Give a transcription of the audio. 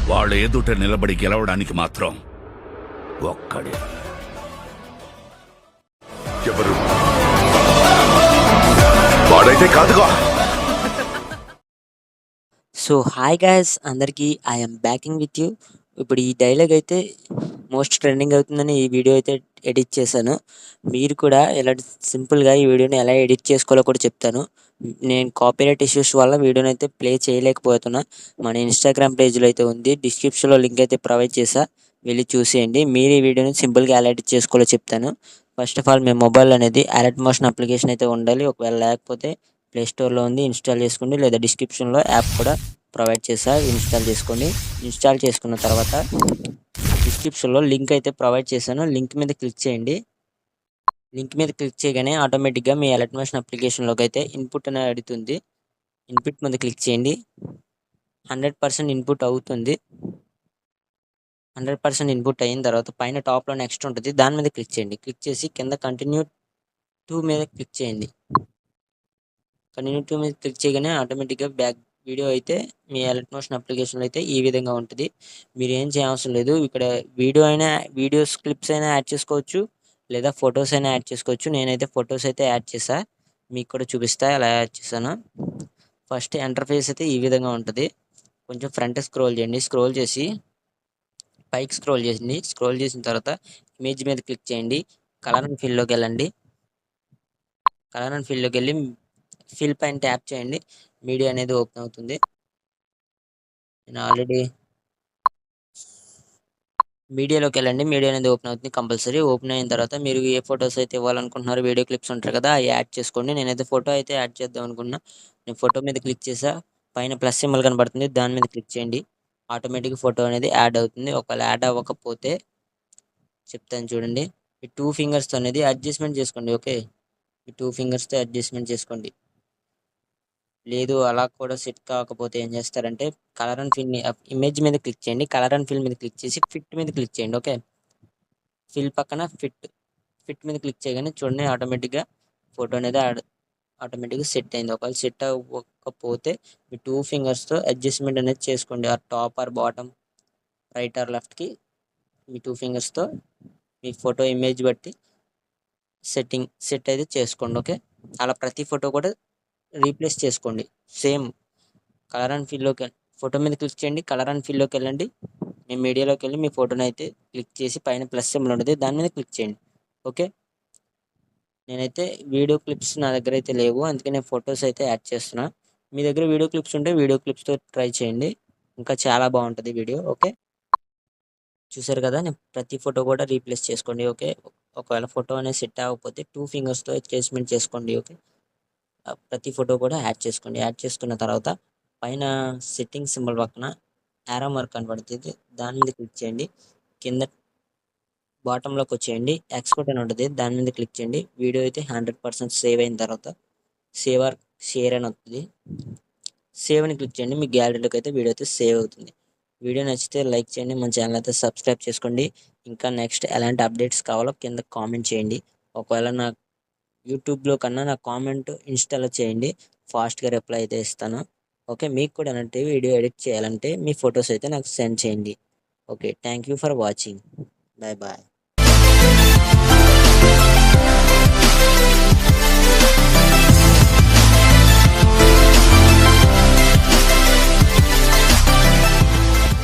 వాళ్ళ ఎదుట నిలబడి గెలవడానికి మాత్రం ఒక్కడే. ఎవరు? వాడైతే కాదుగా. సో హాయ్ గైస్, అందరికీ ఐఎమ్ బ్యాకింగ్ విత్ యూ. ఇప్పుడు ఈ డైలాగ్ అయితే మోస్ట్ ట్రెండింగ్ అవుతుందని ఈ వీడియో అయితే ఎడిట్ చేశాను. మీరు కూడా ఇలా సింపుల్గా ఈ వీడియోని ఎలా ఎడిట్ చేసుకోవాలో కూడా చెప్తాను. నేను కాపీరైట్ ఇష్యూస్ వల్ల వీడియోని అయితే ప్లే చేయలేకపోతున్నా. మన ఇన్స్టాగ్రామ్ పేజ్లో అయితే ఉంది, డిస్క్రిప్షన్లో లింక్ అయితే ప్రొవైడ్ చేసా, వెళ్ళి చూసేయండి. మీరు ఈ వీడియోని సింపుల్గా ఎలా ఎడిట్ చేసుకోవాలో చెప్తాను. First of all me mobile అనేది అలర్ట్ మోషన్ అప్లికేషన్ అయితే ఉండాలి. ఒకవేళ లేకపోతే ప్లే స్టోర్లో ఉంది, ఇన్స్టాల్ చేసుకోండి, లేదా డిస్క్రిప్షన్లో యాప్ కూడా ప్రొవైడ్ చేసా, ఇన్స్టాల్ చేసుకోండి. ఇన్స్టాల్ చేసుకున్న తర్వాత డిస్క్రిప్షన్లో లింక్ అయితే ప్రొవైడ్ చేశాను, లింక్ మీద క్లిక్ చేయండి. లింక్ మీద క్లిక్ చేయగానే ఆటోమేటిక్గా మీ అలర్ట్ మోషన్ అప్లికేషన్లోకి అయితే ఇన్పుట్ అనేది అడుగుతుంది. ఇన్పుట్ మీద క్లిక్ చేయండి. 100% ఇన్పుట్ అవుతుంది. 100% ఇన్పుట్ అయిన తర్వాత పైన టాప్లో నెక్స్ట్ ఉంటుంది, దాని మీద క్లిక్ చేయండి. క్లిక్ చేసి కింద కంటిన్యూ టు మీద క్లిక్ చేయండి. కంటిన్యూ టు మీద క్లిక్ చేయగానే ఆటోమేటిక్గా బ్యాక్ వీడియో అయితే మీ అలర్ట్ మోషన్ అప్లికేషన్లో అయితే ఈ విధంగా ఉంటుంది. మీరు ఏం చేయవసరం లేదు. ఇక్కడ వీడియోస్ క్లిప్స్ అయినా యాడ్ చేసుకోవచ్చు, లేదా ఫొటోస్ అయినా యాడ్ చేసుకోవచ్చు. నేనైతే ఫొటోస్ అయితే యాడ్ చేసా, మీకు కూడా చూపిస్తా ఎలా యాడ్ చేశాను. ఫస్ట్ ఇంటర్ఫేస్ అయితే ఈ విధంగా ఉంటుంది. కొంచెం ఫ్రంట్ స్క్రోల్ చేయండి. స్క్రోల్ చేసి పైకి స్క్రోల్ చేసింది. స్క్రోల్ చేసిన తర్వాత ఇమేజ్ మీద క్లిక్ చేయండి. కలర్ అండ్ ఫిల్లోకి వెళ్ళండి. కలర్ అండ్ ఫిల్లోకి వెళ్ళి ఫిల్ పైన ట్యాప్ చేయండి. మీడియా అనేది ఓపెన్ అవుతుంది. నేను ఆల్రెడీ మీడియాలోకి వెళ్ళండి. మీడియా అనేది ఓపెన్ అవుతుంది కంపల్సరీ. ఓపెన్ అయిన తర్వాత మీరు ఏ ఫొటోస్ అయితే ఇవ్వాలనుకుంటున్నారో, వీడియో క్లిప్స్ ఉంటాయి కదా, అవి యాడ్ చేసుకోండి. నేనైతే ఫోటో అయితే యాడ్ చేద్దాం అనుకున్నా. నేను ఫోటో మీద క్లిక్ చేసా. పైన ప్లస్ సింబల్ కనబడుతుంది, దాని మీద క్లిక్ చేయండి. ఆటోమేటిక్ ఫోటో అనేది యాడ్ అవుతుంది. ఒకవేళ యాడ్ అవ్వకపోతే చెప్తాను చూడండి. ఈ 2 ఫింగర్స్తో అనేది అడ్జస్ట్మెంట్ చేసుకోండి. ఓకే, ఈ 2 ఫింగర్స్తో అడ్జస్ట్మెంట్ చేసుకోండి. లేదు అలా కూడా సెట్ కాకపోతే ఏం చేస్తారంటే కలర్ అండ్ ఫిల్ ఇమేజ్ మీద క్లిక్ చేయండి. కలర్ అండ్ ఫిల్ మీద క్లిక్ చేసి ఫిట్ మీద క్లిక్ చేయండి. ఓకే, ఫిల్ పక్కన ఫిట్ మీద క్లిక్ చేయగానే చూడండి ఆటోమేటిక్గా ఫోటో అనేది ఆటోమేటిక్గా సెట్ అయింది. ఒకవేళ సెట్ అవ్వకపోతే మీ 2 ఫింగర్స్తో అడ్జస్ట్మెంట్ అనేది చేసుకోండి. ఆ top or bottom, right are లెఫ్ట్కి మీ 2 ఫింగర్స్తో మీ ఫోటో ఇమేజ్ బట్టి సెట్ అయితే చేసుకోండి. ఓకే, అలా ప్రతి ఫోటో కూడా రీప్లేస్ చేసుకోండి. సేమ్ కలర్ అండ్ ఫిల్లోకి ఫోటో మీద క్లిక్ చేయండి. కలర్ అండ్ ఫిల్లోకి వెళ్ళండి. మీ మీడియాలోకి వెళ్ళి మీ ఫోటోని అయితే క్లిక్ చేసి పైన ప్లస్ సింబల్ ఉంటుంది, దాని మీద క్లిక్ చేయండి. ఓకే, నేనైతే వీడియో క్లిప్స్ నా దగ్గర అయితే లేవు, అందుకే నేను ఫొటోస్ అయితే యాడ్ చేస్తున్నా. మీ దగ్గర వీడియో క్లిప్స్ ఉంటే వీడియో క్లిప్స్తో ట్రై చేయండి, ఇంకా చాలా బాగుంటుంది వీడియో. ఓకే, చూసారు కదా, నేను ప్రతి ఫోటో కూడా రీప్లేస్ చేసుకోండి. ఓకే, ఒకవేళ ఫోటో అనేది సెట్ అవ్వకపోతే 2 ఫింగర్స్తో అడ్జస్ట్మెంట్ చేసుకోండి. ఓకే, ప్రతి ఫోటో కూడా యాడ్ చేసుకోండి. యాడ్ చేసుకున్న తర్వాత పైన సెట్టింగ్ సింబల్ పక్కన యారో మార్క్ కనబడుతుంది, దాని మీద క్లిక్ చేయండి. కింద బాటంలోకి వచ్చేయండి, ఎక్స్పోర్ట్ అని ఉంటుంది, దాని మీద క్లిక్ చేయండి. వీడియో అయితే 100% సేవ్ అయిన తర్వాత సేవ్ ఆర్ షేర్ అని వస్తుంది. సేవ్ అని క్లిక్ చేయండి. మీ గ్యాలరీలోకి అయితే వీడియో అయితే సేవ్ అవుతుంది. వీడియో నచ్చితే లైక్ చేయండి, మన ఛానల్ అయితే సబ్స్క్రైబ్ చేసుకోండి. ఇంకా నెక్స్ట్ ఎలాంటి అప్డేట్స్ కావాలో కింద కామెంట్ చేయండి. ఒకవేళ నా యూట్యూబ్లో కన్నా నా కామెంట్ ఇన్స్టాలో చేయండి, ఫాస్ట్గా రిప్లై అయితే ఇస్తాను. ఓకే, మీకు కూడా అంటే వీడియో ఎడిట్ చేయాలంటే మీ ఫొటోస్ అయితే నాకు సెండ్ చేయండి. Okay, thank you for watching. Bye bye.